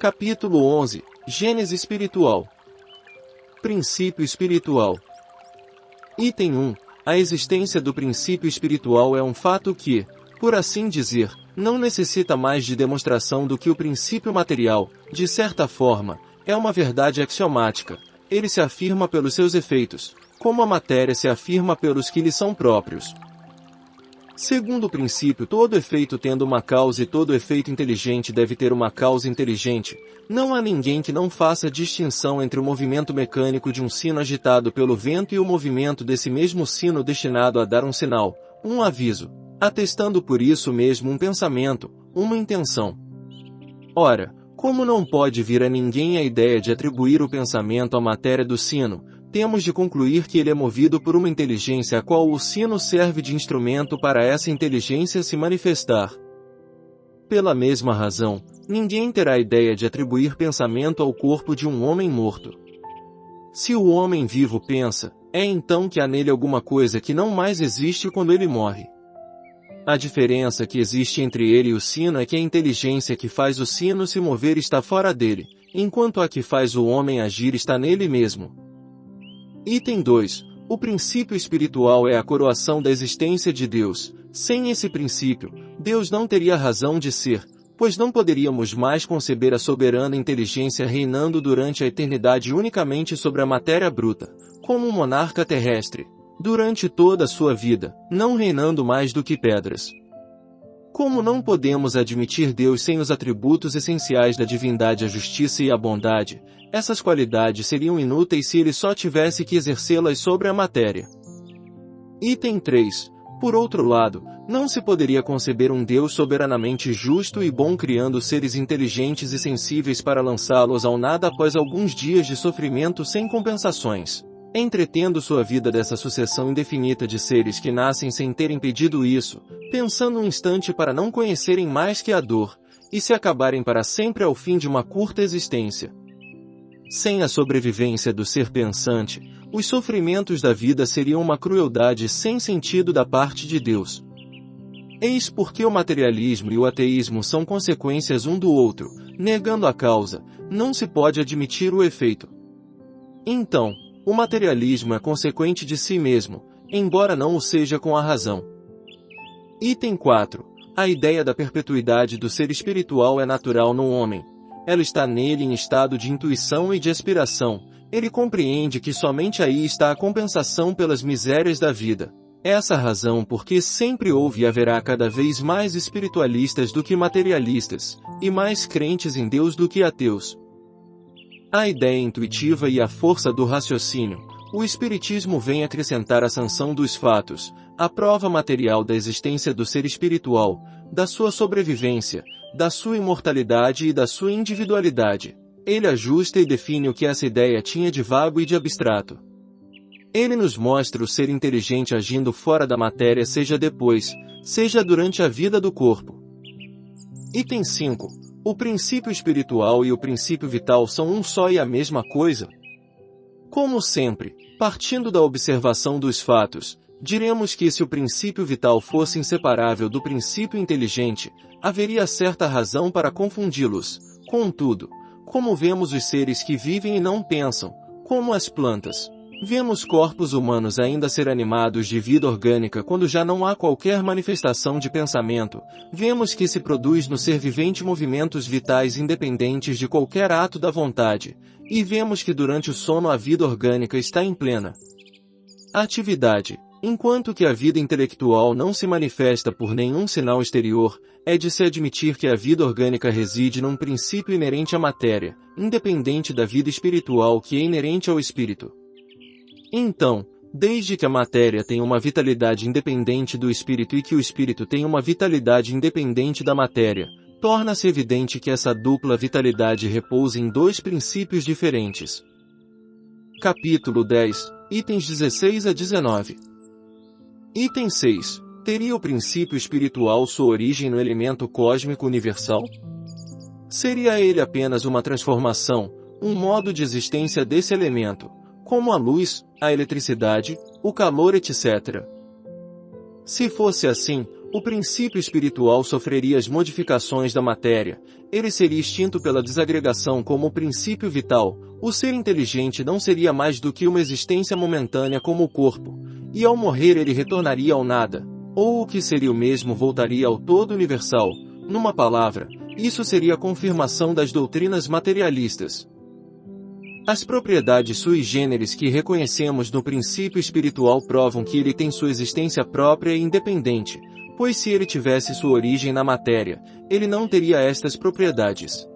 Capítulo 11. Gênese espiritual. Princípio espiritual. Item 1. A existência do princípio espiritual é um fato que, por assim dizer, não necessita mais de demonstração do que o princípio material. De certa forma, é uma verdade axiomática. Ele se afirma pelos seus efeitos, como a matéria se afirma pelos que lhe são próprios. Segundo o princípio, todo efeito tendo uma causa e todo efeito inteligente deve ter uma causa inteligente. Não há ninguém que não faça distinção entre o movimento mecânico de um sino agitado pelo vento e o movimento desse mesmo sino destinado a dar um sinal, um aviso, atestando por isso mesmo um pensamento, uma intenção. Ora, como não pode vir a ninguém a ideia de atribuir o pensamento à matéria do sino, temos de concluir que ele é movido por uma inteligência a qual o sino serve de instrumento para essa inteligência se manifestar. Pela mesma razão, ninguém terá a ideia de atribuir pensamento ao corpo de um homem morto. Se o homem vivo pensa, é então que há nele alguma coisa que não mais existe quando ele morre. A diferença que existe entre ele e o sino é que a inteligência que faz o sino se mover está fora dele, enquanto a que faz o homem agir está nele mesmo. Item 2. O princípio espiritual é a coroação da existência de Deus. Sem esse princípio, Deus não teria razão de ser, pois não poderíamos mais conceber a soberana inteligência reinando durante a eternidade unicamente sobre a matéria bruta, como um monarca terrestre, durante toda a sua vida, não reinando mais do que pedras. Como não podemos admitir Deus sem os atributos essenciais da divindade, a justiça e a bondade, essas qualidades seriam inúteis se ele só tivesse que exercê-las sobre a matéria. Item 3. Por outro lado, não se poderia conceber um Deus soberanamente justo e bom criando seres inteligentes e sensíveis para lançá-los ao nada após alguns dias de sofrimento sem compensações, entretendo sua vida dessa sucessão indefinida de seres que nascem sem terem pedido isso, pensando um instante para não conhecerem mais que a dor, e se acabarem para sempre ao fim de uma curta existência. Sem a sobrevivência do ser pensante, os sofrimentos da vida seriam uma crueldade sem sentido da parte de Deus. Eis porque o materialismo e o ateísmo são consequências um do outro. Negando a causa, não se pode admitir o efeito. Então, o materialismo é consequente de si mesmo, embora não o seja com a razão. Item 4. A ideia da perpetuidade do ser espiritual é natural no homem. Ela está nele em estado de intuição e de aspiração. Ele compreende que somente aí está a compensação pelas misérias da vida. Essa razão porque sempre houve e haverá cada vez mais espiritualistas do que materialistas, e mais crentes em Deus do que ateus. A ideia intuitiva e a força do raciocínio. O Espiritismo vem acrescentar a sanção dos fatos, a prova material da existência do ser espiritual, da sua sobrevivência, da sua imortalidade e da sua individualidade. Ele ajusta e define o que essa ideia tinha de vago e de abstrato. Ele nos mostra o ser inteligente agindo fora da matéria, seja depois, seja durante a vida do corpo. Item 5. O princípio espiritual e o princípio vital são um só e a mesma coisa? Como sempre, partindo da observação dos fatos, diremos que se o princípio vital fosse inseparável do princípio inteligente, haveria certa razão para confundi-los. Contudo, como vemos os seres que vivem e não pensam, como as plantas, vemos corpos humanos ainda ser animados de vida orgânica quando já não há qualquer manifestação de pensamento, vemos que se produz no ser vivente movimentos vitais independentes de qualquer ato da vontade, e vemos que durante o sono a vida orgânica está em plena atividade, enquanto que a vida intelectual não se manifesta por nenhum sinal exterior. É de se admitir que a vida orgânica reside num princípio inerente à matéria, independente da vida espiritual que é inerente ao espírito. Então, desde que a matéria tem uma vitalidade independente do espírito e que o espírito tem uma vitalidade independente da matéria, torna-se evidente que essa dupla vitalidade repousa em dois princípios diferentes. Capítulo 10, itens 16 a 19. Item 6. Teria o princípio espiritual sua origem no elemento cósmico universal? Seria ele apenas uma transformação, um modo de existência desse elemento, como a luz, a eletricidade, o calor, etc. Se fosse assim, o princípio espiritual sofreria as modificações da matéria, ele seria extinto pela desagregação como o princípio vital, o ser inteligente não seria mais do que uma existência momentânea como o corpo, e ao morrer ele retornaria ao nada, ou o que seria o mesmo voltaria ao todo universal, numa palavra, isso seria a confirmação das doutrinas materialistas. As propriedades sui generis que reconhecemos no princípio espiritual provam que ele tem sua existência própria e independente, pois se ele tivesse sua origem na matéria, ele não teria estas propriedades.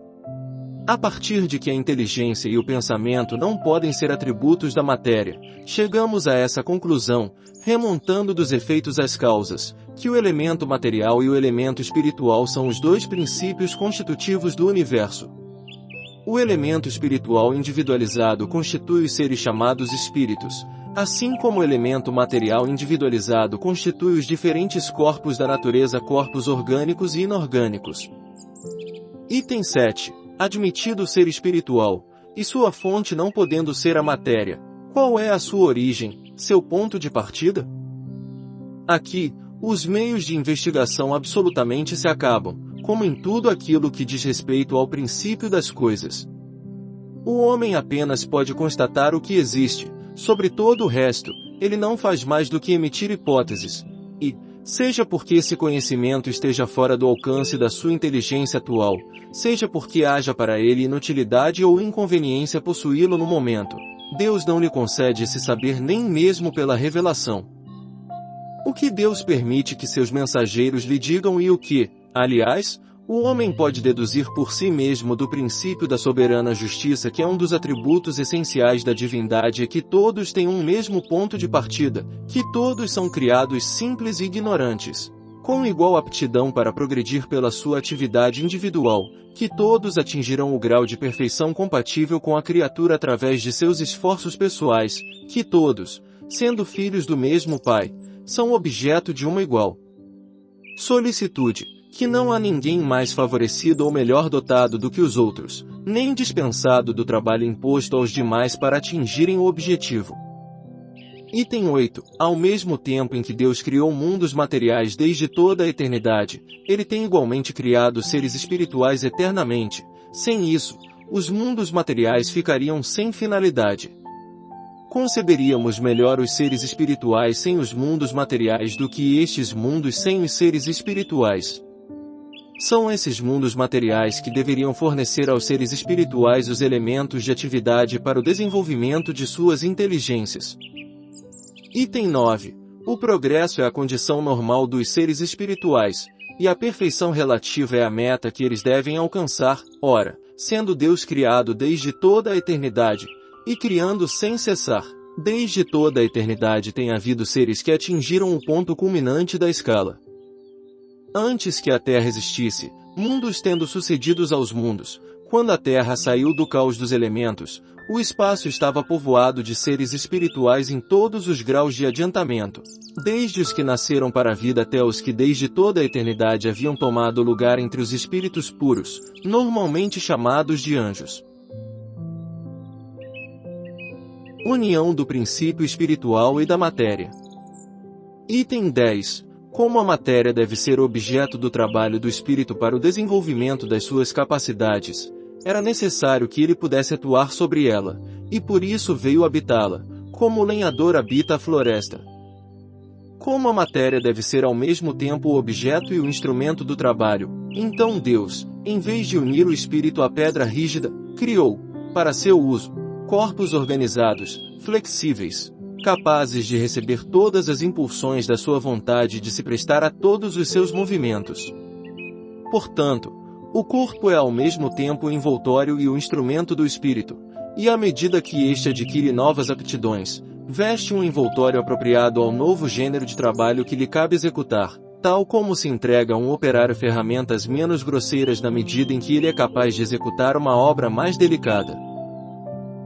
A partir de que a inteligência e o pensamento não podem ser atributos da matéria, chegamos a essa conclusão, remontando dos efeitos às causas, que o elemento material e o elemento espiritual são os dois princípios constitutivos do universo. O elemento espiritual individualizado constitui os seres chamados espíritos, assim como o elemento material individualizado constitui os diferentes corpos da natureza, corpos orgânicos e inorgânicos. Item 7. Admitido o ser espiritual, e sua fonte não podendo ser a matéria, qual é a sua origem, seu ponto de partida? Aqui, os meios de investigação absolutamente se acabam, como em tudo aquilo que diz respeito ao princípio das coisas. O homem apenas pode constatar o que existe, sobre todo o resto, ele não faz mais do que emitir hipóteses, e, seja porque esse conhecimento esteja fora do alcance da sua inteligência atual, seja porque haja para ele inutilidade ou inconveniência possuí-lo no momento, Deus não lhe concede esse saber nem mesmo pela revelação. O que Deus permite que seus mensageiros lhe digam e o que, aliás, o homem pode deduzir por si mesmo do princípio da soberana justiça, que é um dos atributos essenciais da divindade, é que todos têm um mesmo ponto de partida, que todos são criados simples e ignorantes, com igual aptidão para progredir pela sua atividade individual, que todos atingirão o grau de perfeição compatível com a criatura através de seus esforços pessoais, que todos, sendo filhos do mesmo Pai, são objeto de uma igual solicitude, que não há ninguém mais favorecido ou melhor dotado do que os outros, nem dispensado do trabalho imposto aos demais para atingirem o objetivo. Item 8. Ao mesmo tempo em que Deus criou mundos materiais desde toda a eternidade, Ele tem igualmente criado seres espirituais eternamente. Sem isso, os mundos materiais ficariam sem finalidade. Conceberíamos melhor os seres espirituais sem os mundos materiais do que estes mundos sem os seres espirituais. São esses mundos materiais que deveriam fornecer aos seres espirituais os elementos de atividade para o desenvolvimento de suas inteligências. Item 9. O progresso é a condição normal dos seres espirituais, e a perfeição relativa é a meta que eles devem alcançar. Ora, sendo Deus criado desde toda a eternidade, e criando sem cessar, desde toda a eternidade tem havido seres que atingiram o ponto culminante da escala. Antes que a Terra existisse, mundos tendo sucedidos aos mundos, quando a Terra saiu do caos dos elementos, o espaço estava povoado de seres espirituais em todos os graus de adiantamento, desde os que nasceram para a vida até os que desde toda a eternidade haviam tomado lugar entre os espíritos puros, normalmente chamados de anjos. União do princípio espiritual e da matéria. Item 10. Como a matéria deve ser objeto do trabalho do espírito para o desenvolvimento das suas capacidades, era necessário que ele pudesse atuar sobre ela, e por isso veio habitá-la, como o lenhador habita a floresta. Como a matéria deve ser ao mesmo tempo o objeto e o instrumento do trabalho, então Deus, em vez de unir o espírito à pedra rígida, criou, para seu uso, corpos organizados, flexíveis, capazes de receber todas as impulsões da sua vontade e de se prestar a todos os seus movimentos. Portanto, o corpo é ao mesmo tempo o envoltório e o instrumento do espírito, e à medida que este adquire novas aptidões, veste um envoltório apropriado ao novo gênero de trabalho que lhe cabe executar, tal como se entrega a um operário ferramentas menos grosseiras na medida em que ele é capaz de executar uma obra mais delicada.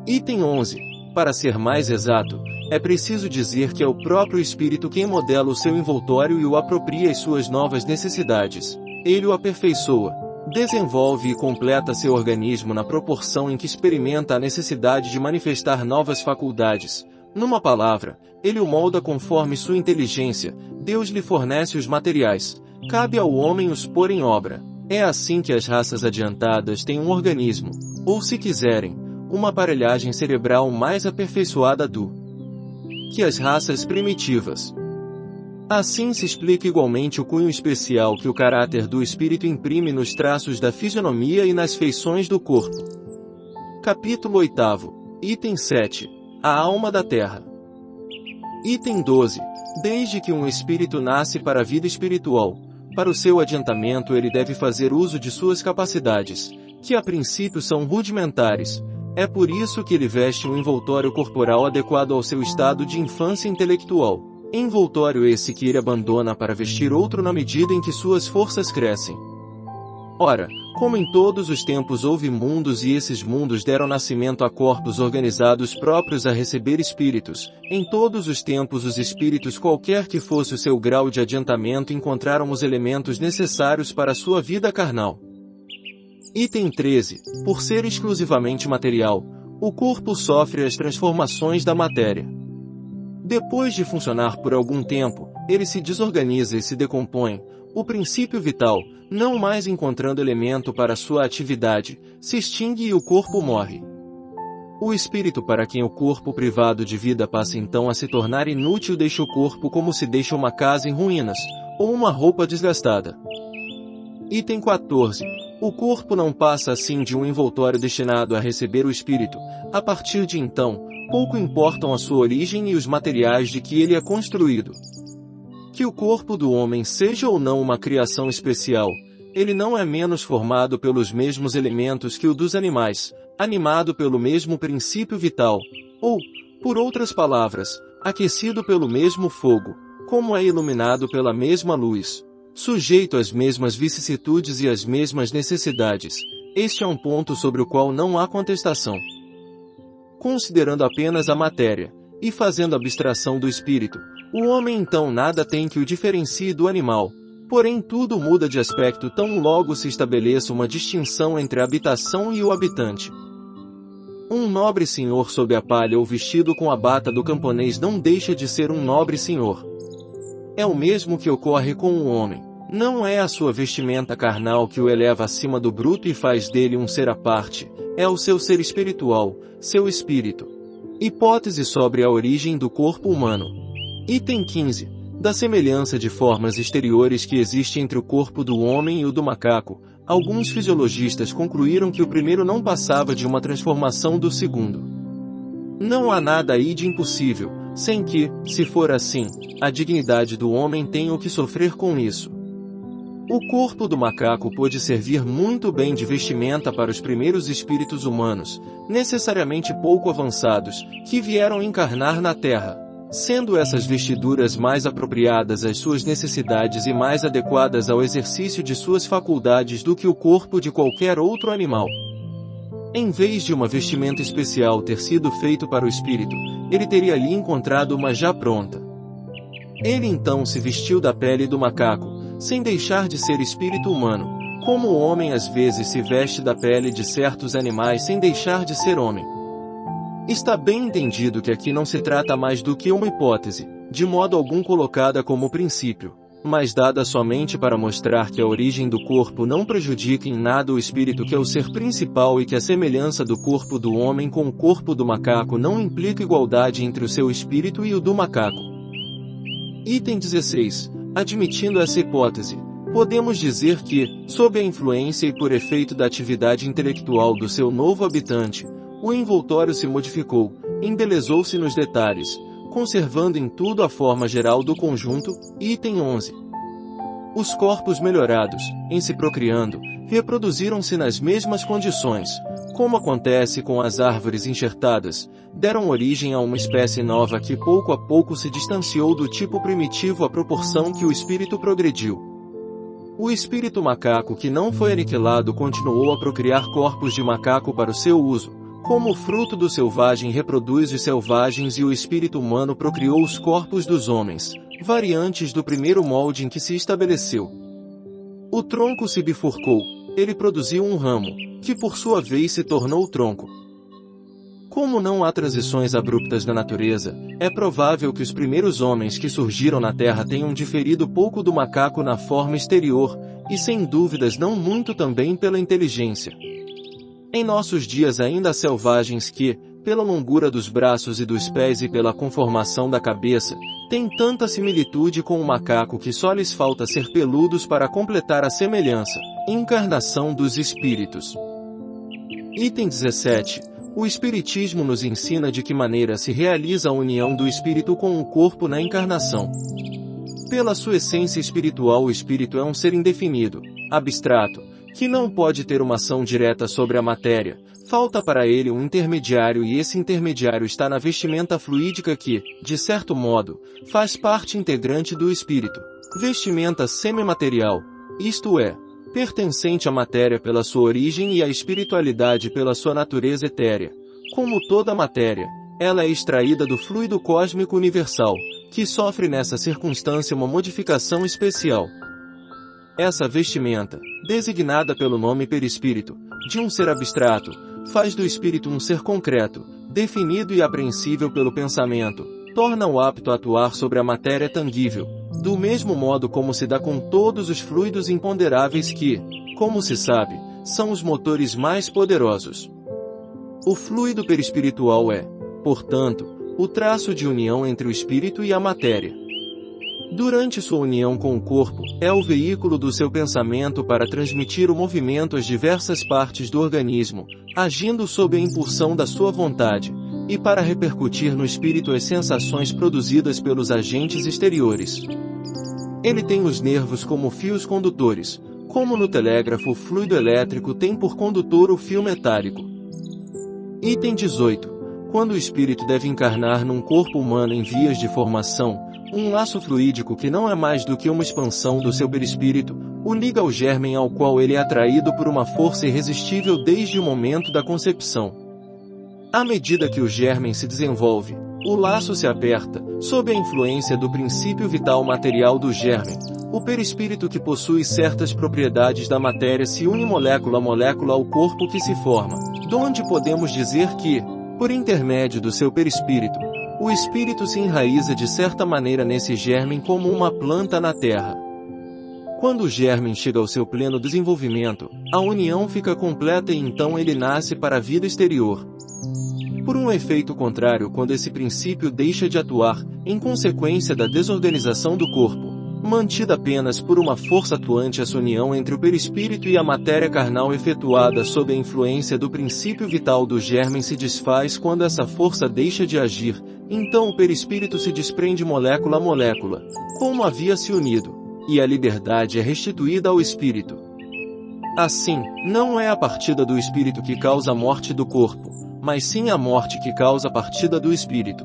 Item 11. Para ser mais exato, é preciso dizer que é o próprio espírito quem modela o seu envoltório e o apropria às suas novas necessidades. Ele o aperfeiçoa, desenvolve e completa seu organismo na proporção em que experimenta a necessidade de manifestar novas faculdades, Numa palavra, ele o molda conforme sua inteligência, Deus lhe fornece os materiais, cabe ao homem os pôr em obra. É assim que as raças adiantadas têm um organismo, ou se quiserem, uma aparelhagem cerebral mais aperfeiçoada do que as raças primitivas. Assim se explica igualmente o cunho especial que o caráter do espírito imprime nos traços da fisionomia e nas feições do corpo. Capítulo 8, item 7. A alma da terra. Item 12. Desde que um espírito nasce para a vida espiritual, para o seu adiantamento ele deve fazer uso de suas capacidades, que a princípio são rudimentares. É por isso que ele veste um envoltório corporal adequado ao seu estado de infância intelectual. Envoltório esse que ele abandona para vestir outro na medida em que suas forças crescem. Ora, como em todos os tempos houve mundos e esses mundos deram nascimento a corpos organizados próprios a receber espíritos, em todos os tempos os espíritos, qualquer que fosse o seu grau de adiantamento, encontraram os elementos necessários para a sua vida carnal. Item 13. Por ser exclusivamente material, o corpo sofre as transformações da matéria. Depois de funcionar por algum tempo, ele se desorganiza e se decompõe. O princípio vital, não mais encontrando elemento para sua atividade, se extingue e o corpo morre. O espírito, para quem o corpo privado de vida passa então a se tornar inútil, deixa o corpo como se deixa uma casa em ruínas, ou uma roupa desgastada. Item 14. O corpo não passa assim de um envoltório destinado a receber o espírito. A partir de então, pouco importam a sua origem e os materiais de que ele é construído. Que o corpo do homem seja ou não uma criação especial, ele não é menos formado pelos mesmos elementos que o dos animais, animado pelo mesmo princípio vital, ou, por outras palavras, aquecido pelo mesmo fogo, como é iluminado pela mesma luz, sujeito às mesmas vicissitudes e às mesmas necessidades. Este é um ponto sobre o qual não há contestação. Considerando apenas a matéria, e fazendo abstração do espírito, o homem então nada tem que o diferencie do animal. Porém tudo muda de aspecto tão logo se estabeleça uma distinção entre a habitação e o habitante. Um nobre senhor sob a palha ou vestido com a bata do camponês não deixa de ser um nobre senhor. É o mesmo que ocorre com o homem. Não é a sua vestimenta carnal que o eleva acima do bruto e faz dele um ser à parte, é o seu ser espiritual, seu espírito. Hipótese sobre a origem do corpo humano. Item 15. Da semelhança de formas exteriores que existe entre o corpo do homem e o do macaco, alguns fisiologistas concluíram que o primeiro não passava de uma transformação do segundo. Não há nada aí de impossível, sem que, se for assim, a dignidade do homem tenha o que sofrer com isso. O corpo do macaco pôde servir muito bem de vestimenta para os primeiros espíritos humanos, necessariamente pouco avançados, que vieram encarnar na Terra, sendo essas vestiduras mais apropriadas às suas necessidades e mais adequadas ao exercício de suas faculdades do que o corpo de qualquer outro animal. Em vez de uma vestimenta especial ter sido feito para o espírito, ele teria ali encontrado uma já pronta. Ele então se vestiu da pele do macaco, sem deixar de ser espírito humano, como o homem às vezes se veste da pele de certos animais sem deixar de ser homem. Está bem entendido que aqui não se trata mais do que uma hipótese, de modo algum colocada como princípio, mas dada somente para mostrar que a origem do corpo não prejudica em nada o espírito, que é o ser principal, e que a semelhança do corpo do homem com o corpo do macaco não implica igualdade entre o seu espírito e o do macaco. Item 16. Admitindo essa hipótese, podemos dizer que, sob a influência e por efeito da atividade intelectual do seu novo habitante, o envoltório se modificou, embelezou-se nos detalhes, conservando em tudo a forma geral do conjunto. Item 11. Os corpos melhorados, em se procriando, reproduziram-se nas mesmas condições, como acontece com as árvores enxertadas, deram origem a uma espécie nova que pouco a pouco se distanciou do tipo primitivo à proporção que o espírito progrediu. O espírito macaco que não foi aniquilado continuou a procriar corpos de macaco para o seu uso, como o fruto do selvagem reproduz os selvagens, e o espírito humano procriou os corpos dos homens, variantes do primeiro molde em que se estabeleceu. O tronco se bifurcou, ele produziu um ramo, que por sua vez se tornou tronco. Como não há transições abruptas na natureza, é provável que os primeiros homens que surgiram na Terra tenham diferido pouco do macaco na forma exterior, e sem dúvidas não muito também pela inteligência. Em nossos dias ainda há selvagens que, pela longura dos braços e dos pés e pela conformação da cabeça, têm tanta similitude com o macaco que só lhes falta ser peludos para completar a semelhança. Encarnação dos espíritos. Item 17. O Espiritismo nos ensina de que maneira se realiza a união do espírito com o corpo na encarnação. Pela sua essência espiritual, o espírito é um ser indefinido, abstrato, que não pode ter uma ação direta sobre a matéria. Falta para ele um intermediário e esse intermediário está na vestimenta fluídica que, de certo modo, faz parte integrante do espírito. Vestimenta semimaterial, isto é, pertencente à matéria pela sua origem e à espiritualidade pela sua natureza etérea. Como toda matéria, ela é extraída do fluido cósmico universal, que sofre nessa circunstância uma modificação especial. Essa vestimenta, designada pelo nome perispírito, de um ser abstrato, faz do espírito um ser concreto, definido e apreensível pelo pensamento, torna-o apto a atuar sobre a matéria tangível, do mesmo modo como se dá com todos os fluidos imponderáveis que, como se sabe, são os motores mais poderosos. O fluido perispiritual é, portanto, o traço de união entre o espírito e a matéria. Durante sua união com o corpo, é o veículo do seu pensamento para transmitir o movimento às diversas partes do organismo, agindo sob a impulsão da sua vontade, e para repercutir no espírito as sensações produzidas pelos agentes exteriores. Ele tem os nervos como fios condutores, como no telégrafo o fluido elétrico tem por condutor o fio metálico. Item 18. Quando o espírito deve encarnar num corpo humano em vias de formação, um laço fluídico que não é mais do que uma expansão do seu perispírito, o liga ao germen ao qual ele é atraído por uma força irresistível desde o momento da concepção. À medida que o germen se desenvolve, o laço se aperta, sob a influência do princípio vital material do germen. O perispírito que possui certas propriedades da matéria se une molécula a molécula ao corpo que se forma, donde podemos dizer que, por intermédio do seu perispírito, o espírito se enraiza de certa maneira nesse germen como uma planta na terra. Quando o germen chega ao seu pleno desenvolvimento, a união fica completa e então ele nasce para a vida exterior. Por um efeito contrário, quando esse princípio deixa de atuar, em consequência da desorganização do corpo, mantida apenas por uma força atuante, essa união entre o perispírito e a matéria carnal efetuada sob a influência do princípio vital do germen se desfaz. Quando essa força deixa de agir, então o perispírito se desprende molécula a molécula, como havia se unido, e a liberdade é restituída ao espírito. Assim, não é a partida do espírito que causa a morte do corpo, mas sim a morte que causa a partida do espírito.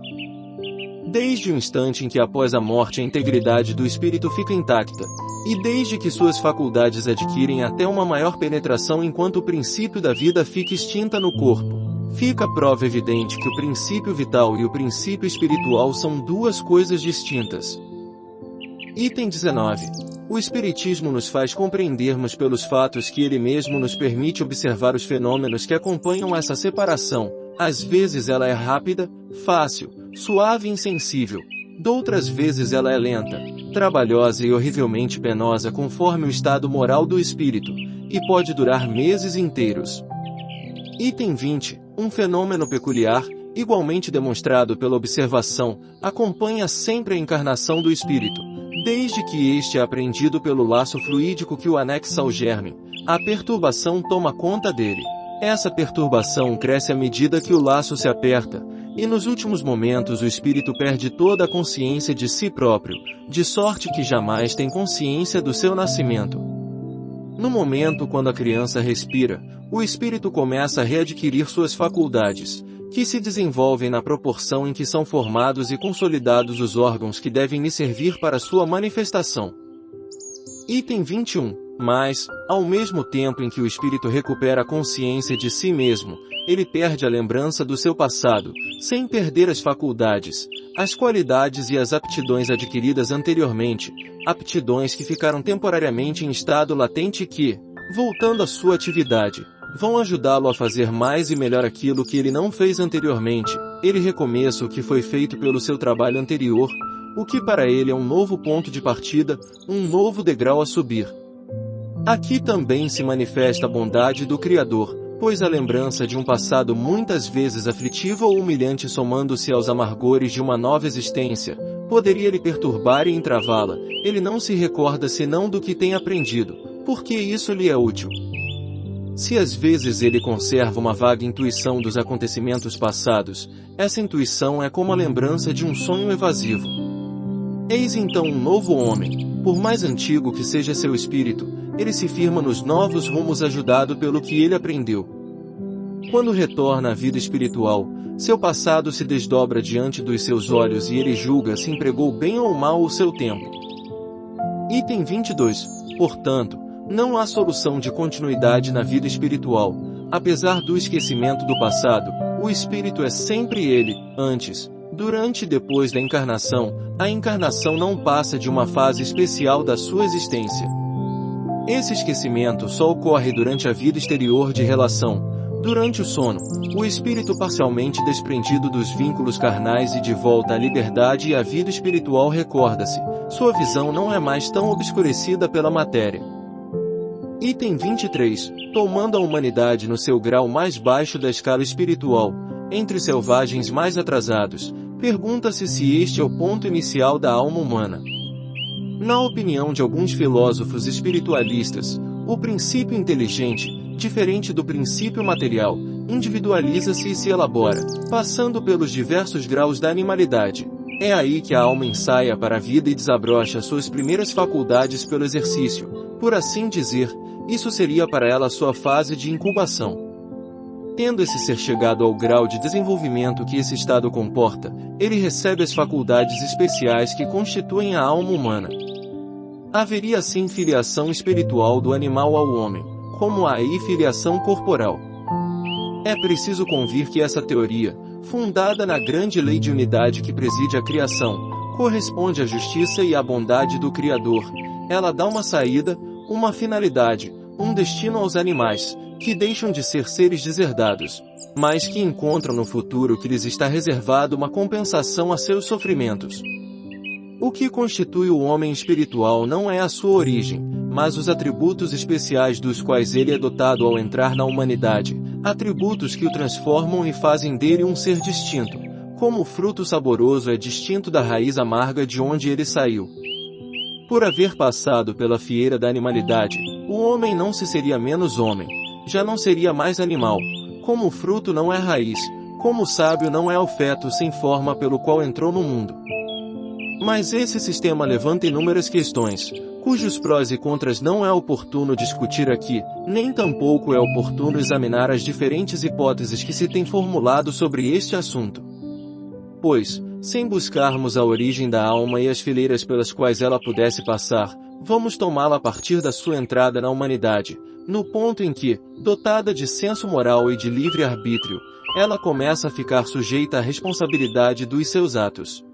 Desde o instante em que após a morte a integridade do espírito fica intacta, e desde que suas faculdades adquirem até uma maior penetração enquanto o princípio da vida fica extinta no corpo, fica a prova evidente que o princípio vital e o princípio espiritual são duas coisas distintas. Item 19. O Espiritismo nos faz compreendermos pelos fatos que ele mesmo nos permite observar os fenômenos que acompanham essa separação. Às vezes ela é rápida, fácil, suave e insensível. Doutras vezes ela é lenta, trabalhosa e horrivelmente penosa conforme o estado moral do espírito, e pode durar meses inteiros. Item 20. Um fenômeno peculiar, igualmente demonstrado pela observação, acompanha sempre a encarnação do espírito. Desde que este é apreendido pelo laço fluídico que o anexa ao germe, a perturbação toma conta dele. Essa perturbação cresce à medida que o laço se aperta, e nos últimos momentos o espírito perde toda a consciência de si próprio, de sorte que jamais tem consciência do seu nascimento. No momento quando a criança respira, o espírito começa a readquirir suas faculdades, que se desenvolvem na proporção em que são formados e consolidados os órgãos que devem lhe servir para sua manifestação. Item 21. Mas, ao mesmo tempo em que o espírito recupera a consciência de si mesmo, ele perde a lembrança do seu passado, sem perder as faculdades, as qualidades e as aptidões adquiridas anteriormente, aptidões que ficaram temporariamente em estado latente e que, voltando à sua atividade, vão ajudá-lo a fazer mais e melhor aquilo que ele não fez anteriormente. Ele recomeça o que foi feito pelo seu trabalho anterior, o que para ele é um novo ponto de partida, um novo degrau a subir. Aqui também se manifesta a bondade do Criador, pois a lembrança de um passado muitas vezes aflitivo ou humilhante somando-se aos amargores de uma nova existência, poderia lhe perturbar e entravá-la. Ele não se recorda senão do que tem aprendido, porque isso lhe é útil. Se às vezes ele conserva uma vaga intuição dos acontecimentos passados, essa intuição é como a lembrança de um sonho evasivo. Eis então um novo homem, por mais antigo que seja seu espírito, ele se firma nos novos rumos ajudado pelo que ele aprendeu. Quando retorna à vida espiritual, seu passado se desdobra diante dos seus olhos e ele julga se empregou bem ou mal o seu tempo. Item 22. Portanto, não há solução de continuidade na vida espiritual. Apesar do esquecimento do passado, o espírito é sempre ele, antes, durante e depois da encarnação. A encarnação não passa de uma fase especial da sua existência. Esse esquecimento só ocorre durante a vida exterior de relação. Durante o sono, o espírito parcialmente desprendido dos vínculos carnais e de volta à liberdade e à vida espiritual recorda-se. Sua visão não é mais tão obscurecida pela matéria. Item 23. Tomando a humanidade no seu grau mais baixo da escala espiritual, entre os selvagens mais atrasados, pergunta-se se este é o ponto inicial da alma humana. Na opinião de alguns filósofos espiritualistas, o princípio inteligente, diferente do princípio material, individualiza-se e se elabora, passando pelos diversos graus da animalidade. É aí que a alma ensaia para a vida e desabrocha suas primeiras faculdades pelo exercício, por assim dizer. Isso seria para ela sua fase de incubação. Tendo esse ser chegado ao grau de desenvolvimento que esse estado comporta, ele recebe as faculdades especiais que constituem a alma humana. Haveria assim filiação espiritual do animal ao homem, como há aí filiação corporal. É preciso convir que essa teoria, fundada na grande lei de unidade que preside a criação, corresponde à justiça e à bondade do Criador. Ela dá uma saída, uma finalidade, um destino aos animais, que deixam de ser seres deserdados, mas que encontram no futuro que lhes está reservado uma compensação a seus sofrimentos. O que constitui o homem espiritual não é a sua origem, mas os atributos especiais dos quais ele é dotado ao entrar na humanidade, atributos que o transformam e fazem dele um ser distinto, como o fruto saboroso é distinto da raiz amarga de onde ele saiu. Por haver passado pela fieira da animalidade, o homem não se seria menos homem, já não seria mais animal, como o fruto não é raiz, como o sábio não é o feto sem forma pelo qual entrou no mundo. Mas esse sistema levanta inúmeras questões, cujos prós e contras não é oportuno discutir aqui, nem tampouco é oportuno examinar as diferentes hipóteses que se têm formulado sobre este assunto. Pois, sem buscarmos a origem da alma e as fileiras pelas quais ela pudesse passar, vamos tomá-la a partir da sua entrada na humanidade, no ponto em que, dotada de senso moral e de livre-arbítrio, ela começa a ficar sujeita à responsabilidade dos seus atos.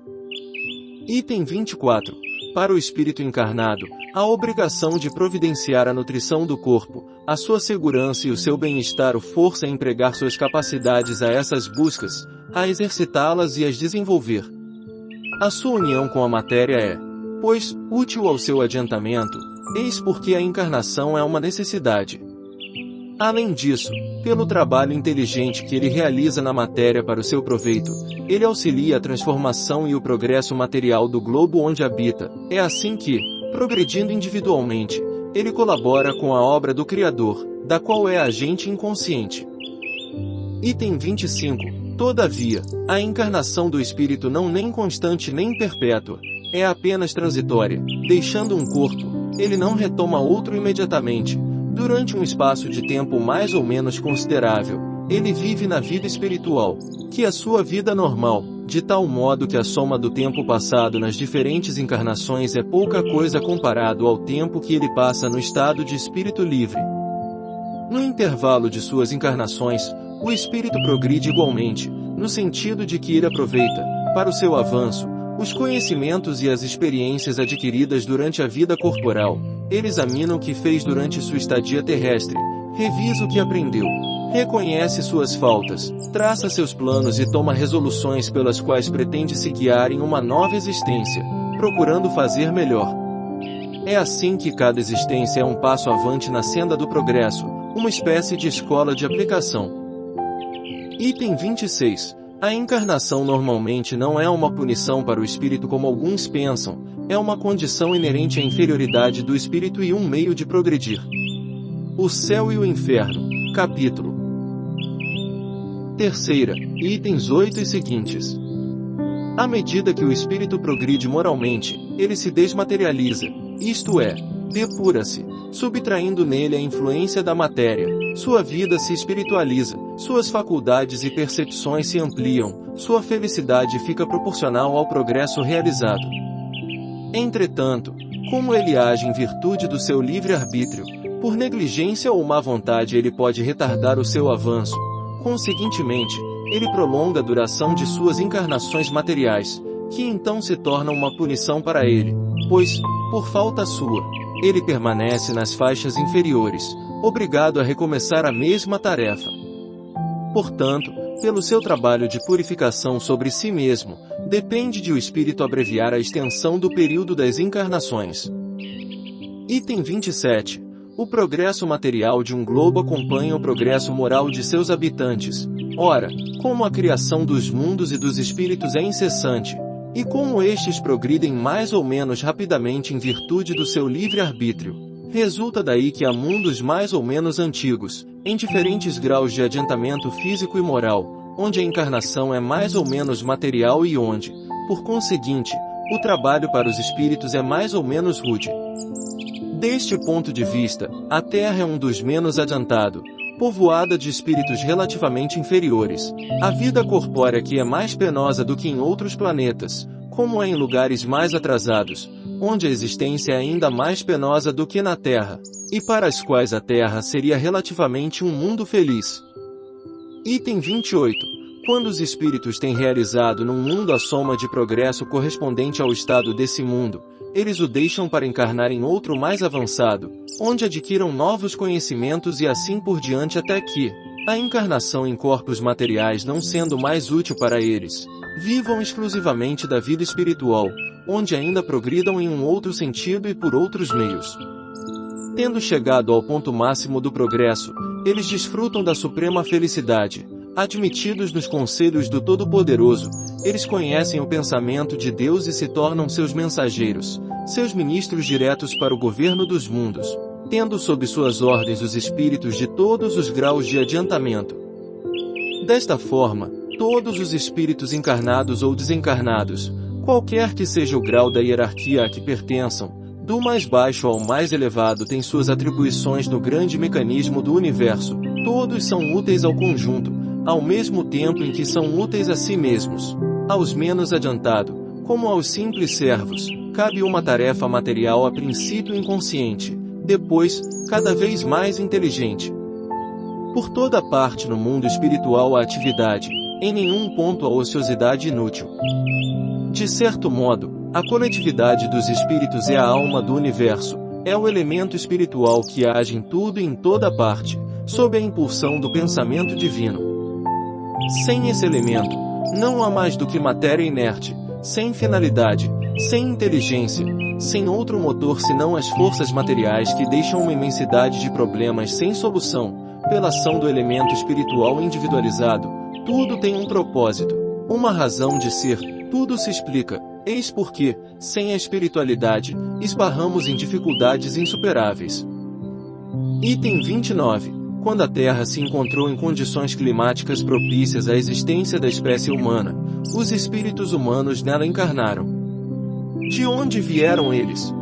Item 24. Para o espírito encarnado, a obrigação de providenciar a nutrição do corpo, a sua segurança e o seu bem-estar o força a empregar suas capacidades a essas buscas, a exercitá-las e as desenvolver. A sua união com a matéria é, pois, útil ao seu adiantamento, eis porque a encarnação é uma necessidade. Além disso, pelo trabalho inteligente que ele realiza na matéria para o seu proveito, ele auxilia a transformação e o progresso material do globo onde habita. É assim que, progredindo individualmente, ele colabora com a obra do Criador, da qual é agente inconsciente. Item 25. Todavia, a encarnação do espírito não nem constante nem perpétua, é apenas transitória. Deixando um corpo, ele não retoma outro imediatamente. Durante um espaço de tempo mais ou menos considerável, ele vive na vida espiritual, que é sua vida normal, de tal modo que a soma do tempo passado nas diferentes encarnações é pouca coisa comparado ao tempo que ele passa no estado de espírito livre. No intervalo de suas encarnações, o espírito progride igualmente, no sentido de que ele aproveita, para o seu avanço, os conhecimentos e as experiências adquiridas durante a vida corporal. Ele examina o que fez durante sua estadia terrestre, revisa o que aprendeu, reconhece suas faltas, traça seus planos e toma resoluções pelas quais pretende se guiar em uma nova existência, procurando fazer melhor. É assim que cada existência é um passo avante na senda do progresso, uma espécie de escola de aplicação. Item 26. A encarnação normalmente não é uma punição para o espírito como alguns pensam, é uma condição inerente à inferioridade do espírito e um meio de progredir. O céu e o inferno. Capítulo 3. Itens 8 e seguintes. À medida que o espírito progride moralmente, ele se desmaterializa, isto é, depura-se, subtraindo nele a influência da matéria, sua vida se espiritualiza, suas faculdades e percepções se ampliam, sua felicidade fica proporcional ao progresso realizado. Entretanto, como ele age em virtude do seu livre-arbítrio, por negligência ou má vontade ele pode retardar o seu avanço, conseguintemente, ele prolonga a duração de suas encarnações materiais, que então se tornam uma punição para ele, pois, por falta sua, ele permanece nas faixas inferiores, obrigado a recomeçar a mesma tarefa. Portanto, pelo seu trabalho de purificação sobre si mesmo, depende de o espírito abreviar a extensão do período das encarnações. Item 27. O progresso material de um globo acompanha o progresso moral de seus habitantes. Ora, como a criação dos mundos e dos espíritos é incessante, e como estes progridem mais ou menos rapidamente em virtude do seu livre-arbítrio, resulta daí que há mundos mais ou menos antigos, em diferentes graus de adiantamento físico e moral, onde a encarnação é mais ou menos material e onde, por conseguinte, o trabalho para os espíritos é mais ou menos rude. Deste ponto de vista, a Terra é um dos menos adiantado, povoada de espíritos relativamente inferiores. A vida corpórea aqui é mais penosa do que em outros planetas, como é em lugares mais atrasados, onde a existência é ainda mais penosa do que na Terra, e para as quais a Terra seria relativamente um mundo feliz. Item 28. Quando os espíritos têm realizado num mundo a soma de progresso correspondente ao estado desse mundo, eles o deixam para encarnar em outro mais avançado, onde adquiram novos conhecimentos e assim por diante até que, a encarnação em corpos materiais não sendo mais útil para eles, vivam exclusivamente da vida espiritual, onde ainda progridam em um outro sentido e por outros meios. Tendo chegado ao ponto máximo do progresso, eles desfrutam da suprema felicidade. Admitidos nos conselhos do Todo-Poderoso, eles conhecem o pensamento de Deus e se tornam seus mensageiros, seus ministros diretos para o governo dos mundos, tendo sob suas ordens os espíritos de todos os graus de adiantamento. Desta forma, todos os espíritos encarnados ou desencarnados, qualquer que seja o grau da hierarquia a que pertençam, do mais baixo ao mais elevado têm suas atribuições no grande mecanismo do universo, todos são úteis ao conjunto, ao mesmo tempo em que são úteis a si mesmos. Aos menos adiantados, como aos simples servos, cabe uma tarefa material a princípio inconsciente, depois, cada vez mais inteligente. Por toda parte no mundo espiritual há atividade, em nenhum ponto a ociosidade inútil. De certo modo, a coletividade dos espíritos é a alma do universo, é o elemento espiritual que age em tudo e em toda parte, sob a impulsão do pensamento divino. Sem esse elemento, não há mais do que matéria inerte, sem finalidade, sem inteligência, sem outro motor senão as forças materiais que deixam uma imensidade de problemas sem solução. Pela ação do elemento espiritual individualizado, tudo tem um propósito, uma razão de ser, tudo se explica. Eis porque, sem a espiritualidade, esbarramos em dificuldades insuperáveis. Item 29. Quando a Terra se encontrou em condições climáticas propícias à existência da espécie humana, os espíritos humanos nela encarnaram. De onde vieram eles?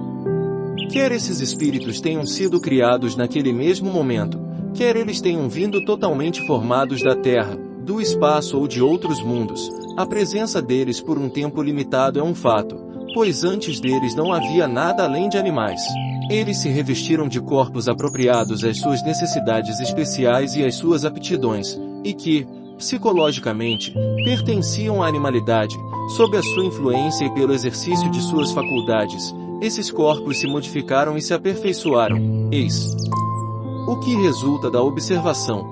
Quer esses espíritos tenham sido criados naquele mesmo momento, quer eles tenham vindo totalmente formados da Terra, do espaço ou de outros mundos, a presença deles por um tempo limitado é um fato, pois antes deles não havia nada além de animais. Eles se revestiram de corpos apropriados às suas necessidades especiais e às suas aptidões, e que, psicologicamente, pertenciam à animalidade, sob a sua influência e pelo exercício de suas faculdades, esses corpos se modificaram e se aperfeiçoaram. Eis o que resulta da observação.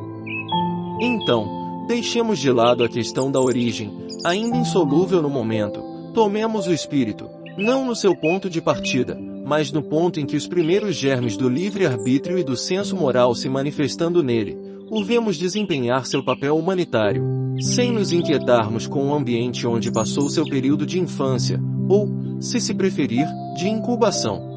Então, deixemos de lado a questão da origem, ainda insolúvel no momento. Tomemos o espírito, não no seu ponto de partida, mas no ponto em que os primeiros germes do livre-arbítrio e do senso moral se manifestando nele, o vemos desempenhar seu papel humanitário, sem nos inquietarmos com o ambiente onde passou seu período de infância, ou, se preferir, de incubação.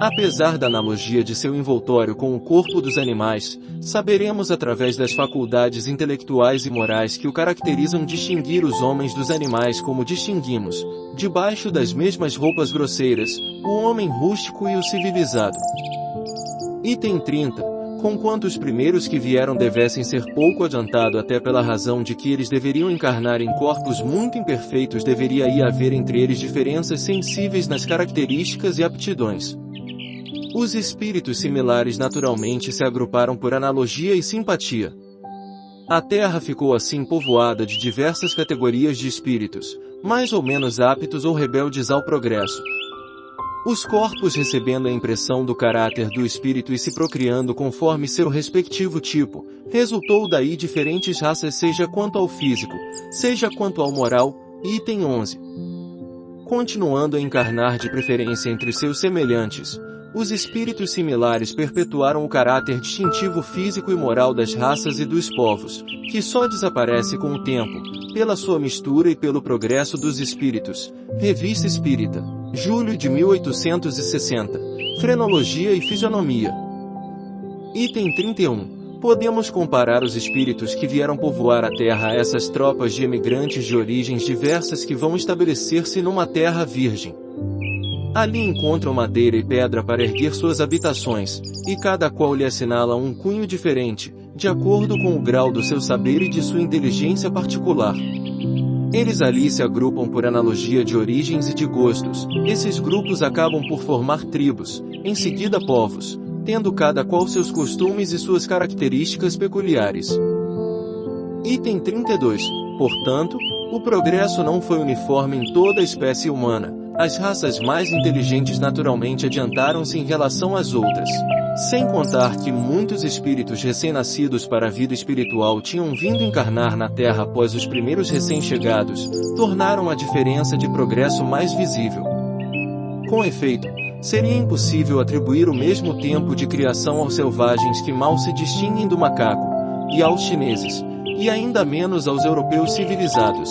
Apesar da analogia de seu envoltório com o corpo dos animais, saberemos através das faculdades intelectuais e morais que o caracterizam distinguir os homens dos animais como distinguimos, debaixo das mesmas roupas grosseiras, o homem rústico e o civilizado. Item 30. Conquanto os primeiros que vieram devessem ser pouco adiantado até pela razão de que eles deveriam encarnar em corpos muito imperfeitos, deveria aí haver entre eles diferenças sensíveis nas características e aptidões. Os espíritos similares naturalmente se agruparam por analogia e simpatia. A Terra ficou assim povoada de diversas categorias de espíritos, mais ou menos aptos ou rebeldes ao progresso. Os corpos recebendo a impressão do caráter do espírito e se procriando conforme seu respectivo tipo, resultou daí diferentes raças seja quanto ao físico, seja quanto ao moral. Item 11. Continuando a encarnar de preferência entre seus semelhantes, os espíritos similares perpetuaram o caráter distintivo físico e moral das raças e dos povos, que só desaparece com o tempo, pela sua mistura e pelo progresso dos espíritos. Revista Espírita, julho de 1860. Frenologia e Fisionomia. Item 31. Podemos comparar os espíritos que vieram povoar a Terra a essas tropas de emigrantes de origens diversas que vão estabelecer-se numa terra virgem. Ali encontram madeira e pedra para erguer suas habitações, e cada qual lhe assinala um cunho diferente, de acordo com o grau do seu saber e de sua inteligência particular. Eles ali se agrupam por analogia de origens e de gostos. Esses grupos acabam por formar tribos, em seguida povos, tendo cada qual seus costumes e suas características peculiares. Item 32. Portanto, o progresso não foi uniforme em toda a espécie humana. As raças mais inteligentes naturalmente adiantaram-se em relação às outras. Sem contar que muitos espíritos recém-nascidos para a vida espiritual tinham vindo encarnar na Terra após os primeiros recém-chegados, tornaram a diferença de progresso mais visível. Com efeito, seria impossível atribuir o mesmo tempo de criação aos selvagens que mal se distinguem do macaco, e aos chineses, e ainda menos aos europeus civilizados.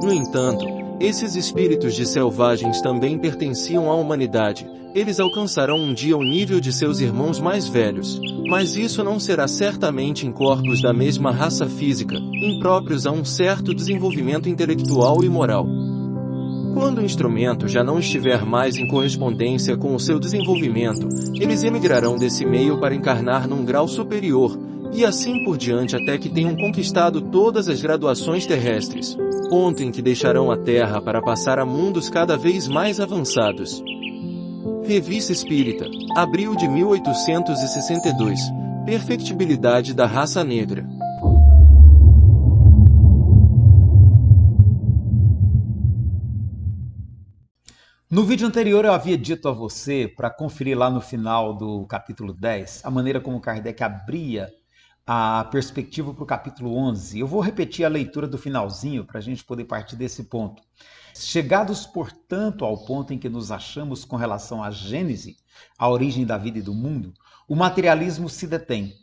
No entanto, esses espíritos de selvagens também pertenciam à humanidade. Eles alcançarão um dia o nível de seus irmãos mais velhos, mas isso não será certamente em corpos da mesma raça física, impróprios a um certo desenvolvimento intelectual e moral. Quando o instrumento já não estiver mais em correspondência com o seu desenvolvimento, eles emigrarão desse meio para encarnar num grau superior, e assim por diante até que tenham conquistado todas as graduações terrestres, ponto em que deixarão a Terra para passar a mundos cada vez mais avançados. Revista Espírita, abril de 1862. Perfectibilidade da raça negra. No vídeo anterior eu havia dito a você, para conferir lá no final do capítulo 10, a maneira como Kardec abria a perspectiva para o capítulo 11. Eu vou repetir a leitura do finalzinho para a gente poder partir desse ponto. Chegados, portanto, ao ponto em que nos achamos com relação à Gênese, a origem da vida e do mundo, o materialismo se detém,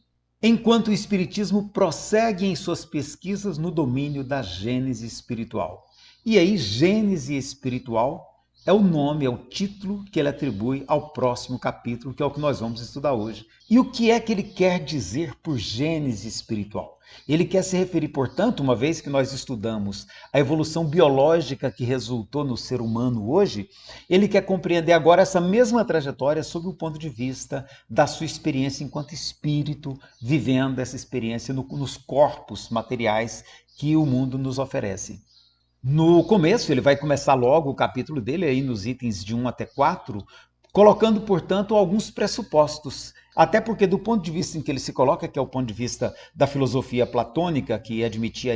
enquanto o Espiritismo prossegue em suas pesquisas no domínio da Gênese espiritual. E aí, Gênese espiritual é o nome, é o título que ele atribui ao próximo capítulo, que é o que nós vamos estudar hoje. E o que é que ele quer dizer por Gênese espiritual? Ele quer se referir, portanto, uma vez que nós estudamos a evolução biológica que resultou no ser humano hoje, ele quer compreender agora essa mesma trajetória sob o ponto de vista da sua experiência enquanto espírito, vivendo essa experiência nos corpos materiais que o mundo nos oferece. No começo, ele vai começar logo o capítulo dele, aí nos itens de 1 até 4, colocando, portanto, alguns pressupostos. Até porque, do ponto de vista em que ele se coloca, que é o ponto de vista da filosofia platônica, que admitia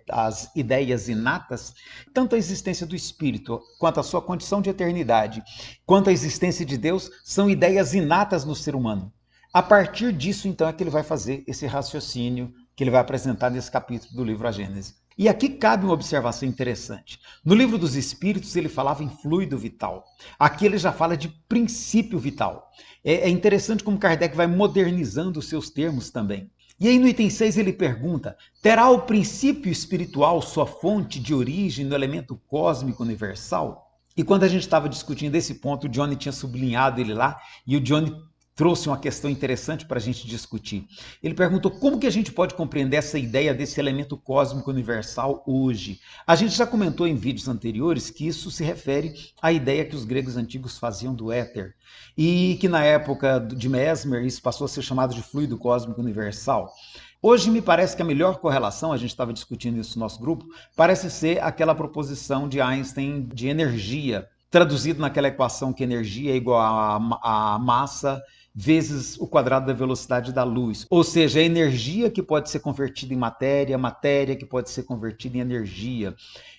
as ideias inatas, tanto a existência do espírito, quanto a sua condição de eternidade, quanto a existência de Deus, são ideias inatas no ser humano. A partir disso, então, é que ele vai fazer esse raciocínio que ele vai apresentar nesse capítulo do livro A Gênese. E aqui cabe uma observação interessante. No livro dos Espíritos, ele falava em fluido vital. Aqui ele já fala de princípio vital. É interessante como Kardec vai modernizando os seus termos também. E aí no item 6 ele pergunta, terá o princípio espiritual sua fonte de origem no elemento cósmico universal? E quando a gente estava discutindo esse ponto, o Johnny tinha sublinhado ele lá, e o Johnny trouxe uma questão interessante para a gente discutir. Ele perguntou como que a gente pode compreender essa ideia desse elemento cósmico universal hoje. A gente já comentou em vídeos anteriores que isso se refere à ideia que os gregos antigos faziam do éter, e que na época de Mesmer isso passou a ser chamado de fluido cósmico universal. Hoje me parece que a melhor correlação, a gente estava discutindo isso no nosso grupo, parece ser aquela proposição de Einstein de energia, traduzido naquela equação que energia é igual a massa vezes o quadrado da velocidade da luz. Ou seja, a energia que pode ser convertida em matéria, matéria que pode ser convertida em energia.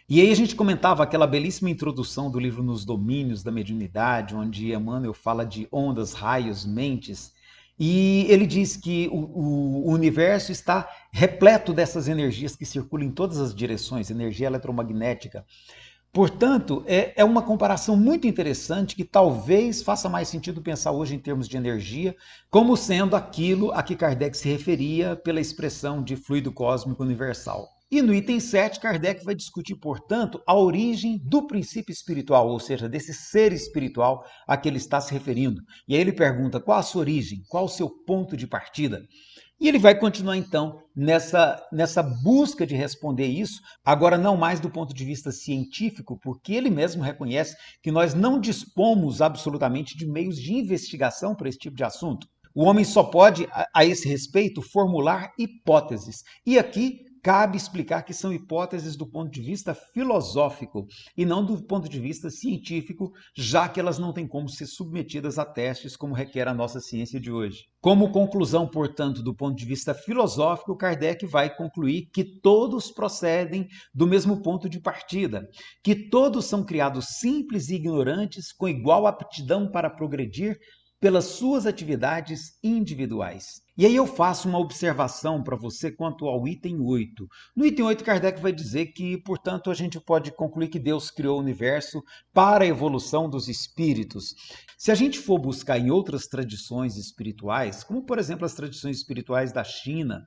E aí a gente comentava aquela belíssima introdução do livro Nos Domínios da Mediunidade, onde Emmanuel fala de ondas, raios, mentes. E ele diz que o universo está repleto dessas energias que circulam em todas as direções, energia eletromagnética. Portanto, é uma comparação muito interessante que talvez faça mais sentido pensar hoje em termos de energia, como sendo aquilo a que Kardec se referia pela expressão de fluido cósmico universal. E no item 7, Kardec vai discutir, portanto, a origem do princípio espiritual, ou seja, desse ser espiritual a que ele está se referindo. E aí ele pergunta qual a sua origem, qual o seu ponto de partida. E ele vai continuar, então, nessa busca de responder isso, agora não mais do ponto de vista científico, porque ele mesmo reconhece que nós não dispomos absolutamente de meios de investigação para esse tipo de assunto. O homem só pode, a esse respeito, formular hipóteses. E aqui cabe explicar que são hipóteses do ponto de vista filosófico e não do ponto de vista científico, já que elas não têm como ser submetidas a testes como requer a nossa ciência de hoje. Como conclusão, portanto, do ponto de vista filosófico, Kardec vai concluir que todos procedem do mesmo ponto de partida, que todos são criados simples e ignorantes, com igual aptidão para progredir pelas suas atividades individuais. E aí eu faço uma observação para você quanto ao item 8. No item 8, Kardec vai dizer que, portanto, a gente pode concluir que Deus criou o universo para a evolução dos espíritos. Se a gente for buscar em outras tradições espirituais, como por exemplo as tradições espirituais da China,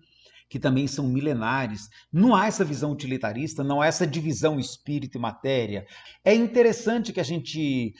que também são milenares, não há essa visão utilitarista, não há essa divisão espírito e matéria. É interessante que a gente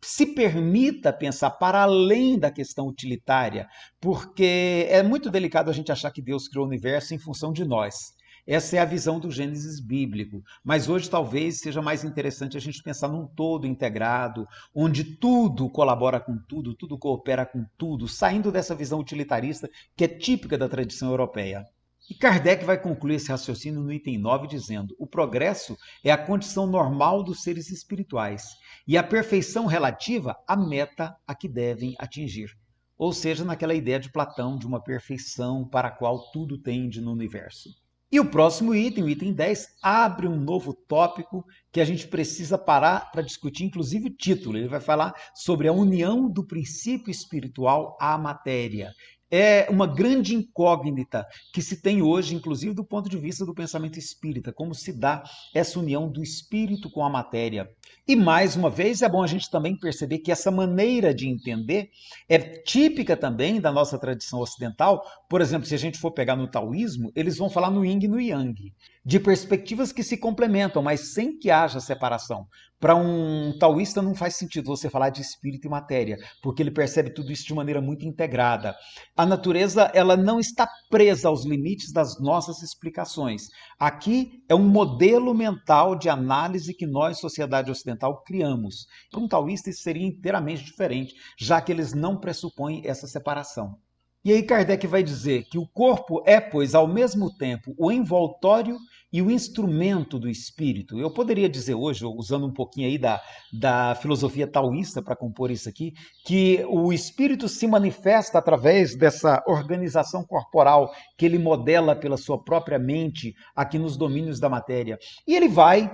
se permita pensar para além da questão utilitária, porque é muito delicado a gente achar que Deus criou o universo em função de nós. Essa é a visão do Gênesis bíblico, mas hoje talvez seja mais interessante a gente pensar num todo integrado, onde tudo colabora com tudo, tudo coopera com tudo, saindo dessa visão utilitarista que é típica da tradição europeia. E Kardec vai concluir esse raciocínio no item 9 dizendo: o progresso é a condição normal dos seres espirituais e a perfeição relativa à meta a que devem atingir. Ou seja, naquela ideia de Platão de uma perfeição para a qual tudo tende no universo. E o próximo item, o item 10, abre um novo tópico que a gente precisa parar para discutir, inclusive o título. Ele vai falar sobre a união do princípio espiritual à matéria. É uma grande incógnita que se tem hoje, inclusive do ponto de vista do pensamento espírita, como se dá essa união do espírito com a matéria. E mais uma vez é bom a gente também perceber que essa maneira de entender é típica também da nossa tradição ocidental. Por exemplo, se a gente for pegar no taoísmo, eles vão falar no yin e no yang, de perspectivas que se complementam, mas sem que haja separação. Para um taoísta não faz sentido você falar de espírito e matéria, porque ele percebe tudo isso de maneira muito integrada. A natureza ela não está presa aos limites das nossas explicações. Aqui é um modelo mental de análise que nós, sociedade ocidental, criamos. Para um taoísta isso seria inteiramente diferente, já que eles não pressupõem essa separação. E aí Kardec vai dizer que o corpo é, pois, ao mesmo tempo o envoltório e o instrumento do espírito. Eu poderia dizer hoje, usando um pouquinho aí da filosofia taoísta para compor isso aqui, que o espírito se manifesta através dessa organização corporal que ele modela pela sua própria mente aqui nos domínios da matéria. E ele vai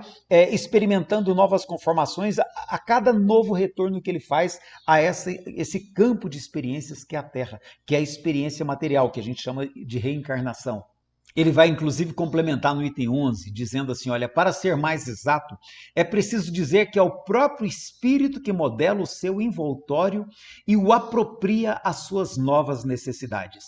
experimentando novas conformações a cada novo retorno que ele faz a esse campo de experiências que é a Terra, que é a experiência material, que a gente chama de reencarnação. Ele vai, inclusive, complementar no item 11, dizendo assim, olha, para ser mais exato, é preciso dizer que é o próprio espírito que modela o seu envoltório e o apropria às suas novas necessidades.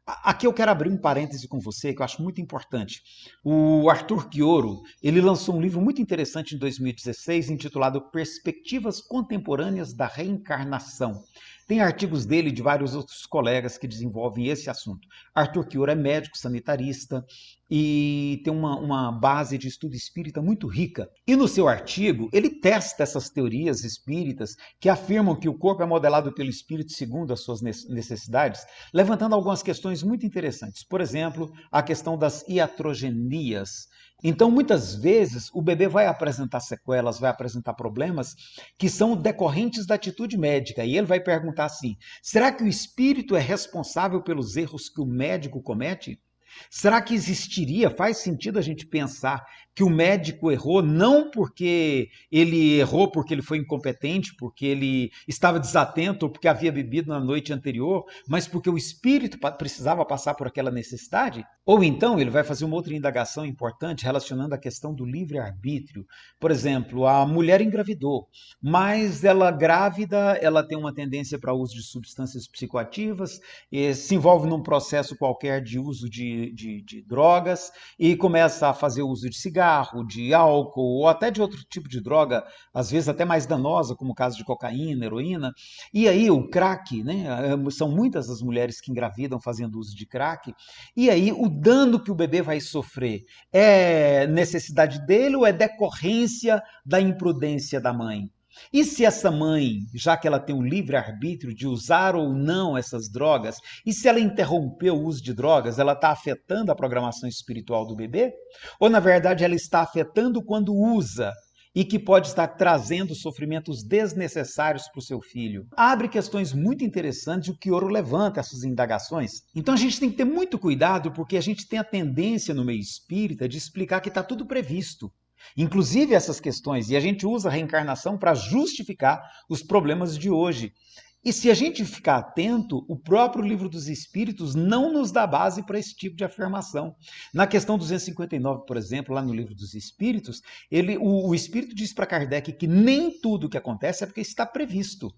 Aqui eu quero abrir um parêntese com você, que eu acho muito importante. O Arthur Quioro, ele lançou um livro muito interessante em 2016, intitulado Perspectivas Contemporâneas da Reencarnação. Tem artigos dele e de vários outros colegas que desenvolvem esse assunto. Arthur Quioro é médico sanitarista e tem uma base de estudo espírita muito rica. E no seu artigo, ele testa essas teorias espíritas que afirmam que o corpo é modelado pelo espírito segundo as suas necessidades, levantando algumas questões muito interessantes. Por exemplo, a questão das iatrogenias. Então, muitas vezes, o bebê vai apresentar sequelas, vai apresentar problemas que são decorrentes da atitude médica. E ele vai perguntar assim, será que o espírito é responsável pelos erros que o médico comete? Será que faz sentido a gente pensar que o médico errou não porque ele errou porque ele foi incompetente, porque ele estava desatento ou porque havia bebido na noite anterior, mas porque o espírito precisava passar por aquela necessidade? Ou então ele vai fazer uma outra indagação importante relacionando a questão do livre-arbítrio. Por exemplo, a mulher engravidou, mas ela grávida, ela tem uma tendência para o uso de substâncias psicoativas, se envolve num processo qualquer de uso de drogas e começa a fazer uso de cigarro, de álcool ou até de outro tipo de droga, às vezes até mais danosa, como o caso de cocaína, heroína. E aí o crack, né? São muitas as mulheres que engravidam fazendo uso de crack. E aí o dano que o bebê vai sofrer é necessidade dele ou é decorrência da imprudência da mãe? E se essa mãe, já que ela tem o livre-arbítrio de usar ou não essas drogas, e se ela interromper o uso de drogas, ela está afetando a programação espiritual do bebê? Ou, na verdade, ela está afetando quando usa e que pode estar trazendo sofrimentos desnecessários para o seu filho? Abre questões muito interessantes e o Quioro levanta essas indagações. Então a gente tem que ter muito cuidado porque a gente tem a tendência no meio espírita de explicar que está tudo previsto. Inclusive essas questões, e a gente usa a reencarnação para justificar os problemas de hoje. E se a gente ficar atento, o próprio Livro dos Espíritos não nos dá base para esse tipo de afirmação. Na questão 259, por exemplo, lá no Livro dos Espíritos, o Espírito diz para Kardec que nem tudo o que acontece é porque está previsto.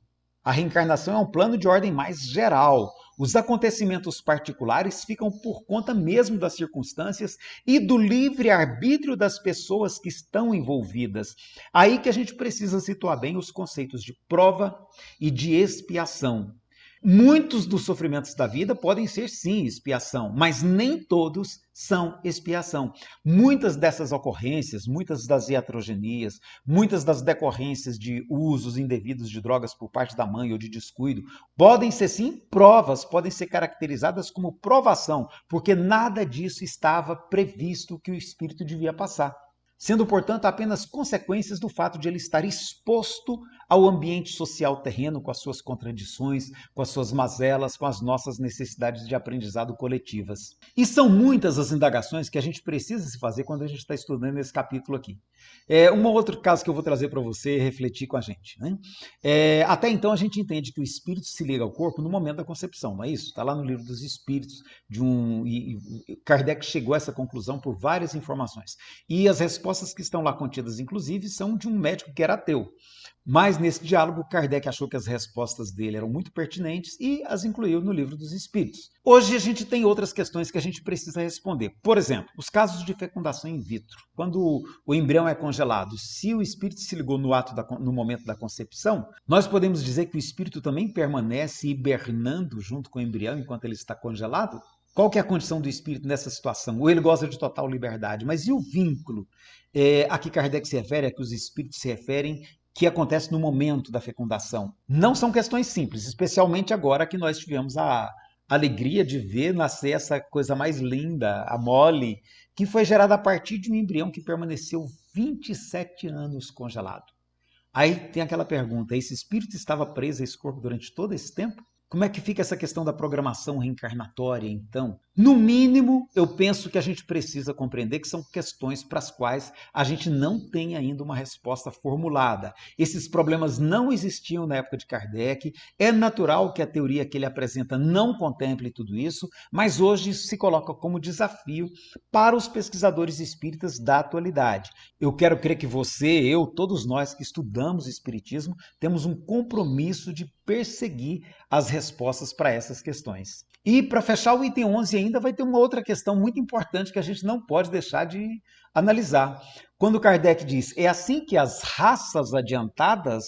A reencarnação é um plano de ordem mais geral. Os acontecimentos particulares ficam por conta mesmo das circunstâncias e do livre-arbítrio das pessoas que estão envolvidas. Aí que a gente precisa situar bem os conceitos de prova e de expiação. Muitos dos sofrimentos da vida podem ser, sim, expiação, mas nem todos são expiação. Muitas dessas ocorrências, muitas das iatrogenias, muitas das decorrências de usos indevidos de drogas por parte da mãe ou de descuido, podem ser, sim, provas, podem ser caracterizadas como provação, porque nada disso estava previsto que o espírito devia passar. Sendo, portanto, apenas consequências do fato de ele estar exposto ao ambiente social terreno, com as suas contradições, com as suas mazelas, com as nossas necessidades de aprendizado coletivas. E são muitas as indagações que a gente precisa se fazer quando a gente está estudando esse capítulo aqui. Um outro caso que eu vou trazer para você refletir com a gente, né? Até então a gente entende que o espírito se liga ao corpo no momento da concepção, não é isso? Está lá no Livro dos Espíritos, e Kardec chegou a essa conclusão por várias informações. E as respostas que estão lá contidas, inclusive, são de um médico que era ateu. Mas nesse diálogo, Kardec achou que as respostas dele eram muito pertinentes e as incluiu no Livro dos Espíritos. Hoje a gente tem outras questões que a gente precisa responder. Por exemplo, os casos de fecundação in vitro. Quando o embrião é congelado, se o espírito se ligou no momento da concepção, nós podemos dizer que o espírito também permanece hibernando junto com o embrião enquanto ele está congelado? Qual que é a condição do espírito nessa situação? Ou ele goza de total liberdade? Mas e o vínculo? A que Kardec se refere, a que os espíritos se referem, que acontece no momento da fecundação. Não são questões simples, especialmente agora que nós tivemos a alegria de ver nascer essa coisa mais linda, a Molly, que foi gerada a partir de um embrião que permaneceu 27 anos congelado. Aí tem aquela pergunta: esse espírito estava preso a esse corpo durante todo esse tempo? Como é que fica essa questão da programação reencarnatória, então? No mínimo, eu penso que a gente precisa compreender que são questões para as quais a gente não tem ainda uma resposta formulada. Esses problemas não existiam na época de Kardec. É natural que a teoria que ele apresenta não contemple tudo isso, mas hoje isso se coloca como desafio para os pesquisadores espíritas da atualidade. Eu quero crer que você, eu, todos nós que estudamos Espiritismo, temos um compromisso de perseguir as respostas para essas questões. E para fechar o item 11 ainda vai ter uma outra questão muito importante que a gente não pode deixar de analisar. Quando Kardec diz: é assim que as raças adiantadas,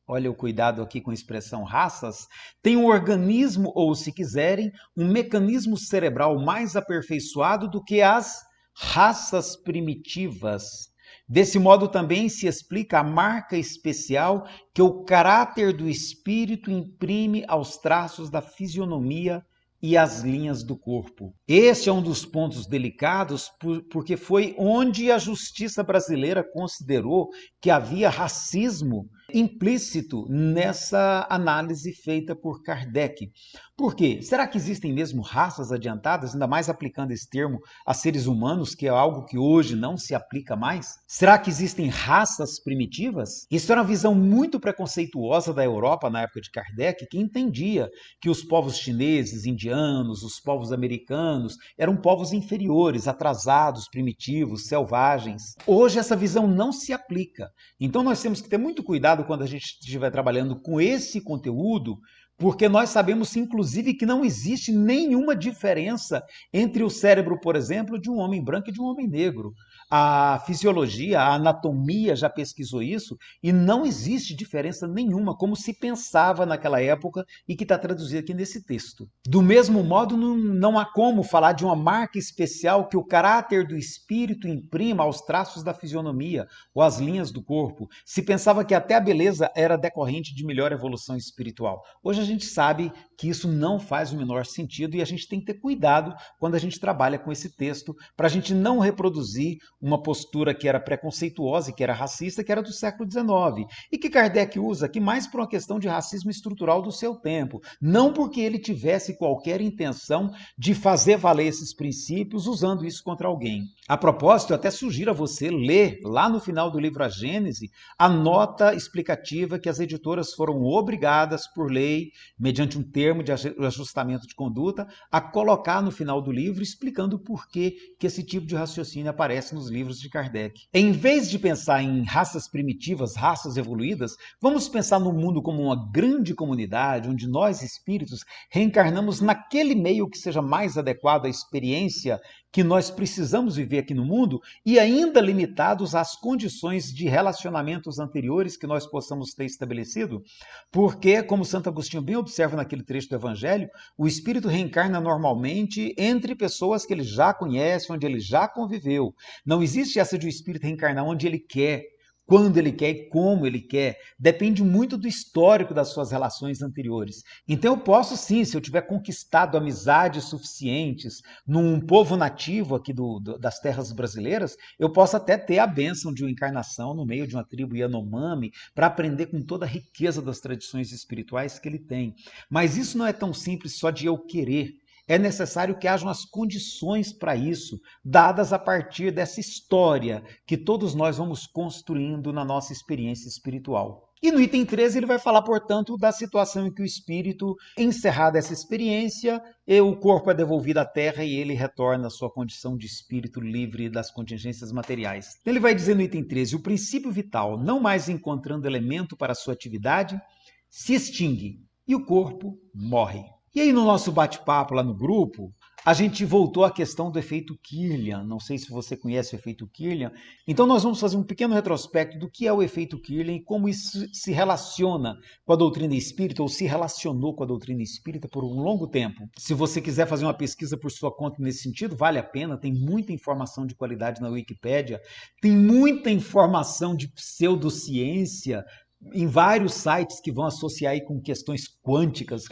olha o cuidado aqui com a expressão raças, têm um organismo ou, se quiserem, um mecanismo cerebral mais aperfeiçoado do que as raças primitivas. Desse modo também se explica a marca especial que o caráter do espírito imprime aos traços da fisionomia e às linhas do corpo. Este é um dos pontos delicados, porque foi onde a justiça brasileira considerou que havia racismo implícito nessa análise feita por Kardec. Por quê? Será que existem mesmo raças adiantadas, ainda mais aplicando esse termo a seres humanos, que é algo que hoje não se aplica mais? Será que existem raças primitivas? Isso era uma visão muito preconceituosa da Europa na época de Kardec, que entendia que os povos chineses, indianos, os povos americanos eram povos inferiores, atrasados, primitivos, selvagens. Hoje essa visão não se aplica. Então nós temos que ter muito cuidado quando a gente estiver trabalhando com esse conteúdo, porque nós sabemos, inclusive, que não existe nenhuma diferença entre o cérebro, por exemplo, de um homem branco e de um homem negro. A fisiologia, a anatomia já pesquisou isso e não existe diferença nenhuma, como se pensava naquela época e que está traduzido aqui nesse texto. Do mesmo modo, não há como falar de uma marca especial que o caráter do espírito imprima aos traços da fisionomia ou às linhas do corpo. Se pensava que até a beleza era decorrente de melhor evolução espiritual. Hoje a gente sabe que isso não faz o menor sentido e a gente tem que ter cuidado quando a gente trabalha com esse texto para a gente não reproduzir uma postura que era preconceituosa e que era racista, que era do século XIX, e que Kardec usa aqui mais por uma questão de racismo estrutural do seu tempo, não porque ele tivesse qualquer intenção de fazer valer esses princípios usando isso contra alguém. A propósito, eu até sugiro a você ler lá no final do livro A Gênese a nota explicativa que as editoras foram obrigadas por lei, mediante um termo de ajustamento de conduta, a colocar no final do livro, explicando por que esse tipo de raciocínio aparece nos livros de Kardec. Em vez de pensar em raças primitivas, raças evoluídas, vamos pensar no mundo como uma grande comunidade, onde nós, espíritos, reencarnamos naquele meio que seja mais adequado à experiência que nós precisamos viver aqui no mundo e ainda limitados às condições de relacionamentos anteriores que nós possamos ter estabelecido, porque, como Santo Agostinho bem observa naquele trecho do Evangelho, o espírito reencarna normalmente entre pessoas que ele já conhece, onde ele já conviveu. Não existe essa de o espírito reencarnar onde ele quer, quando ele quer e como ele quer. Depende muito do histórico das suas relações anteriores. Então eu posso sim, se eu tiver conquistado amizades suficientes num povo nativo aqui das terras brasileiras, eu posso até ter a bênção de uma encarnação no meio de uma tribo Yanomami para aprender com toda a riqueza das tradições espirituais que ele tem. Mas isso não é tão simples só de eu querer. É necessário que hajam as condições para isso, dadas a partir dessa história que todos nós vamos construindo na nossa experiência espiritual. E no item 13 ele vai falar, portanto, da situação em que o espírito, encerrada essa experiência, o corpo é devolvido à terra e ele retorna à sua condição de espírito livre das contingências materiais. Ele vai dizer no item 13, o princípio vital, não mais encontrando elemento para a sua atividade, se extingue e o corpo morre. E aí no nosso bate-papo lá no grupo, a gente voltou à questão do efeito Kirlian. Não sei se você conhece o efeito Kirlian. Então nós vamos fazer um pequeno retrospecto do que é o efeito Kirlian e como isso se relaciona com a doutrina espírita ou se relacionou com a doutrina espírita por um longo tempo. Se você quiser fazer uma pesquisa por sua conta nesse sentido, vale a pena. Tem muita informação de qualidade na Wikipédia, tem muita informação de pseudociência, em vários sites que vão associar aí com questões quânticas.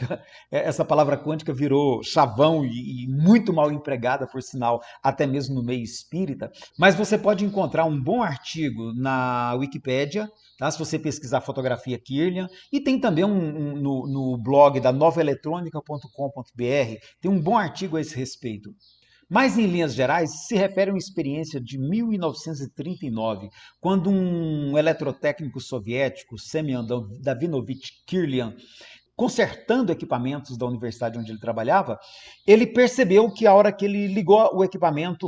Essa palavra quântica virou chavão e muito mal empregada, por sinal, até mesmo no meio espírita. Mas você pode encontrar um bom artigo na Wikipédia, tá? Se você pesquisar fotografia Kirlian, e tem também no blog da novaeletronica.com.br, tem um bom artigo a esse respeito. Mas, em linhas gerais, se refere a uma experiência de 1939, quando um eletrotécnico soviético, Semyon Davinovich Kirlian, consertando equipamentos da universidade onde ele trabalhava, ele percebeu que a hora que ele ligou o equipamento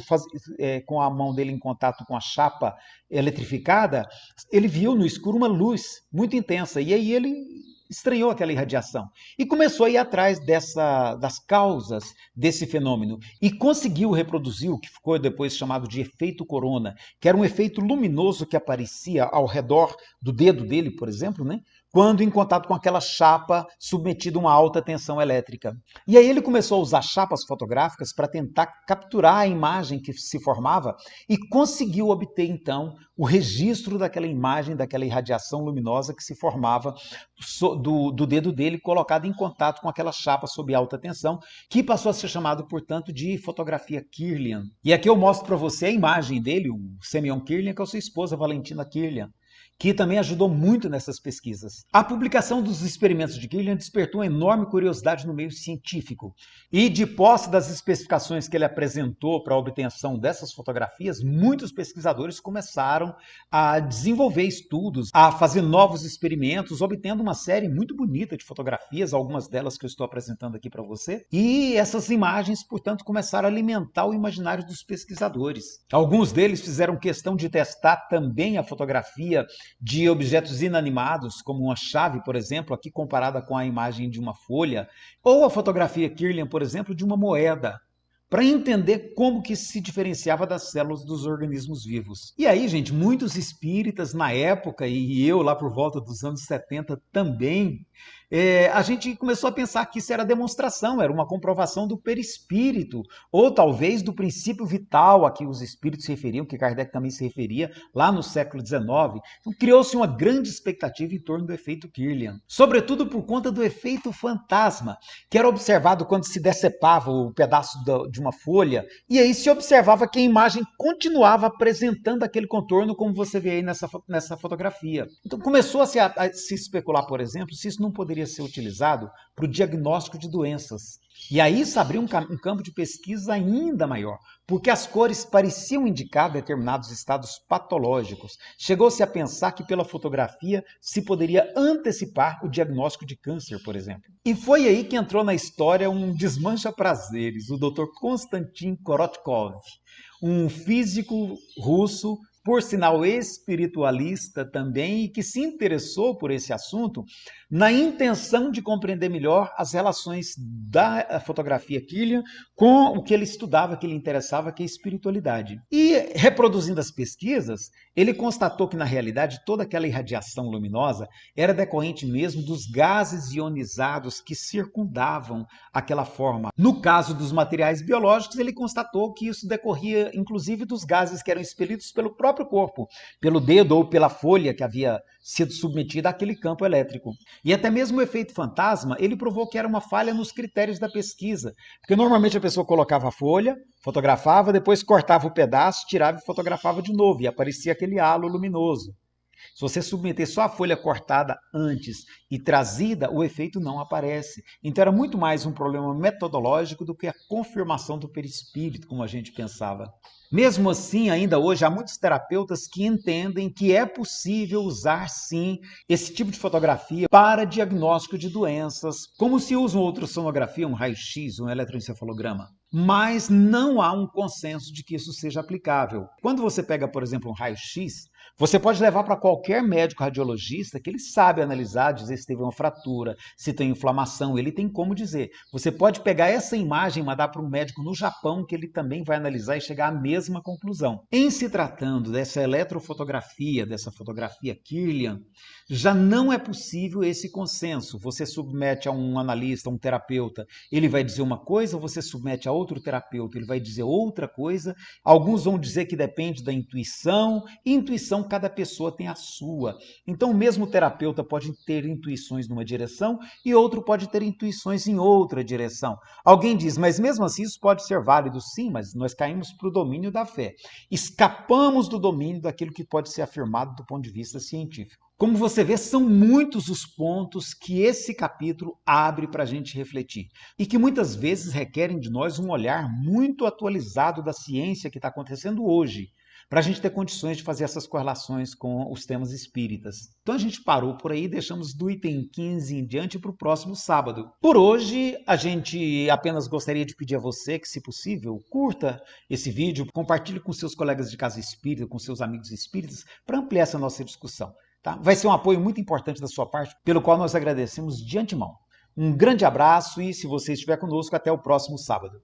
com a mão dele em contato com a chapa eletrificada, ele viu no escuro uma luz muito intensa, e aí ele estranhou aquela irradiação e começou a ir atrás das causas desse fenômeno e conseguiu reproduzir o que ficou depois chamado de efeito corona, que era um efeito luminoso que aparecia ao redor do dedo dele, por exemplo, né? Quando em contato com aquela chapa submetida a uma alta tensão elétrica. E aí ele começou a usar chapas fotográficas para tentar capturar a imagem que se formava e conseguiu obter, então, o registro daquela imagem, daquela irradiação luminosa que se formava do dedo dele colocado em contato com aquela chapa sob alta tensão, que passou a ser chamado, portanto, de fotografia Kirlian. E aqui eu mostro para você a imagem dele, o Semyon Kirlian, com a sua esposa Valentina Kirlian, que também ajudou muito nessas pesquisas. A publicação dos experimentos de Kirlian despertou uma enorme curiosidade no meio científico. E de posse das especificações que ele apresentou para a obtenção dessas fotografias, muitos pesquisadores começaram a desenvolver estudos, a fazer novos experimentos, obtendo uma série muito bonita de fotografias, algumas delas que eu estou apresentando aqui para você. E essas imagens, portanto, começaram a alimentar o imaginário dos pesquisadores. Alguns deles fizeram questão de testar também a fotografia de objetos inanimados, como uma chave, por exemplo, aqui comparada com a imagem de uma folha, ou a fotografia Kirlian, por exemplo, de uma moeda, para entender como que se diferenciava das células dos organismos vivos. E aí, gente, muitos espíritas na época, e eu lá por volta dos anos 70 também, a gente começou a pensar que isso era demonstração, era uma comprovação do perispírito, ou talvez do princípio vital a que os espíritos se referiam, que Kardec também se referia lá no século XIX. Então, criou-se uma grande expectativa em torno do efeito Kirlian, sobretudo por conta do efeito fantasma, que era observado quando se decepava o pedaço de uma folha, e aí se observava que a imagem continuava apresentando aquele contorno, como você vê aí nessa fotografia. Então começou a se especular, por exemplo, se isso não poderia ser utilizado para o diagnóstico de doenças. E aí se abriu um campo de pesquisa ainda maior, porque as cores pareciam indicar determinados estados patológicos. Chegou-se a pensar que pela fotografia se poderia antecipar o diagnóstico de câncer, por exemplo. E foi aí que entrou na história um desmancha-prazeres, o Dr. Konstantin Korotkov, um físico russo, por sinal espiritualista também, e que se interessou por esse assunto na intenção de compreender melhor as relações da fotografia Kirlian com o que ele estudava, que ele interessava, que é a espiritualidade. E reproduzindo as pesquisas, ele constatou que na realidade toda aquela irradiação luminosa era decorrente mesmo dos gases ionizados que circundavam aquela forma. No caso dos materiais biológicos, ele constatou que isso decorria inclusive dos gases que eram expelidos pelo próprio corpo, pelo dedo ou pela folha que havia sido submetida àquele campo elétrico. E até mesmo o efeito fantasma, ele provou que era uma falha nos critérios da pesquisa, porque normalmente a pessoa colocava a folha, fotografava, depois cortava o pedaço, tirava e fotografava de novo, e aparecia aquele halo luminoso. Se você submeter só a folha cortada antes e trazida, o efeito não aparece. Então era muito mais um problema metodológico do que a confirmação do perispírito, como a gente pensava. Mesmo assim, ainda hoje, há muitos terapeutas que entendem que é possível usar, sim, esse tipo de fotografia para diagnóstico de doenças, como se usa uma ultrassonografia, um raio-x, um eletroencefalograma. Mas não há um consenso de que isso seja aplicável. Quando você pega, por exemplo, um raio-x, você pode levar para qualquer médico radiologista que ele sabe analisar, dizer se teve uma fratura, se tem inflamação, ele tem como dizer. Você pode pegar essa imagem e mandar para um médico no Japão que ele também vai analisar e chegar à mesma conclusão. Em se tratando dessa eletrofotografia, dessa fotografia Kirlian, já não é possível esse consenso. Você submete a um analista, a um terapeuta, ele vai dizer uma coisa, você submete a outro terapeuta, ele vai dizer outra coisa. Alguns vão dizer que depende da intuição, e intuição intuição, cada pessoa tem a sua. Então, o mesmo terapeuta pode ter intuições numa direção e outro pode ter intuições em outra direção. Alguém diz, mas mesmo assim isso pode ser válido? Sim, mas nós caímos para o domínio da fé. Escapamos do domínio daquilo que pode ser afirmado do ponto de vista científico. Como você vê, são muitos os pontos que esse capítulo abre para a gente refletir e que muitas vezes requerem de nós um olhar muito atualizado da ciência que está acontecendo hoje, para a gente ter condições de fazer essas correlações com os temas espíritas. Então a gente parou por aí e deixamos do item 15 em diante para o próximo sábado. Por hoje, a gente apenas gostaria de pedir a você que, se possível, curta esse vídeo, compartilhe com seus colegas de casa espírita, com seus amigos espíritas, para ampliar essa nossa discussão. Tá? Vai ser um apoio muito importante da sua parte, pelo qual nós agradecemos de antemão. Um grande abraço e, se você estiver conosco, até o próximo sábado.